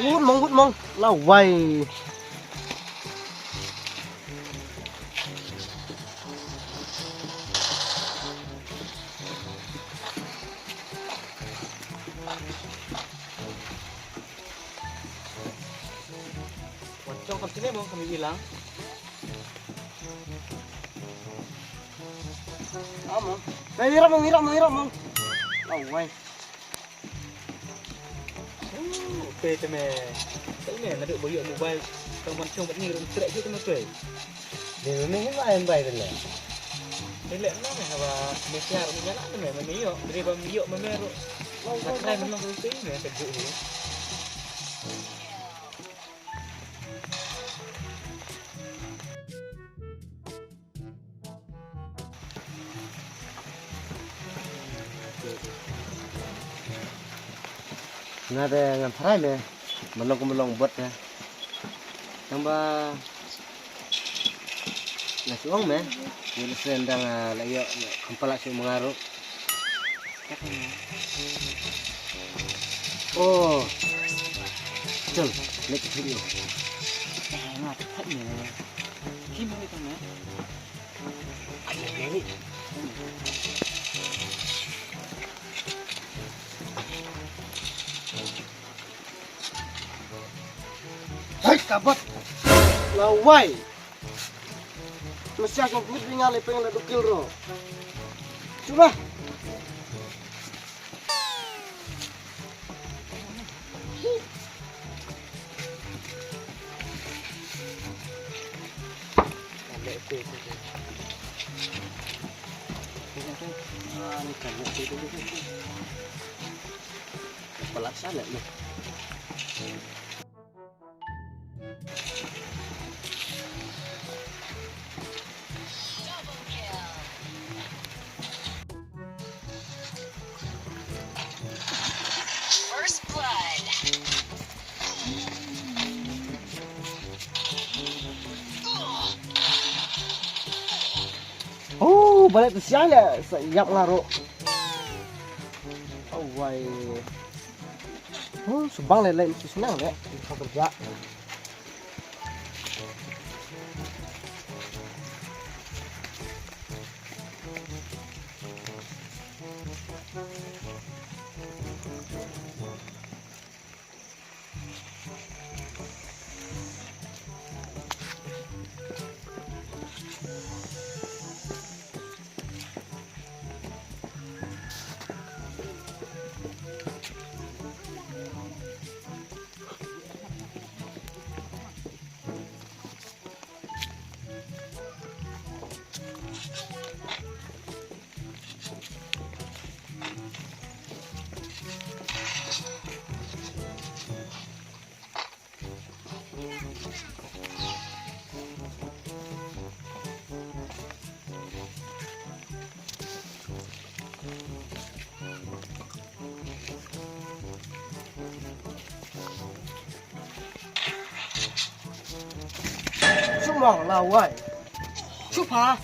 hút mong là vầy. Pocong kat sini kami bilang. Mong. Mengira mong. Oh, why? Oke teme. Ini nak duk boyok mobile. Tang mancung kat ni rum trek je teme ke. Dia memang main baik tu lah. Elek nak apa mesiar punya nak teme memiyok. Dari memiyok memeruk. Sakrai menong tu ni sejuk ni. Ngade ngan parai me melong buat ya. Tambah nasi ong me. Ini sedang layo kepala si mengaruk. Oh. Jom, next video. Nak tepat ni. Kim ni teme. Ini. Hai kabut. Lawai. Mesti aku kulit tinggal pengen ada dukil ro. Coba. Pelaksana nih. First blood. Oh, balik tu siang ya, siap ngaruh. Oh, why? Oh, subang lele mesti senang ya, bisa kerja. Sumang lawai. Chupa.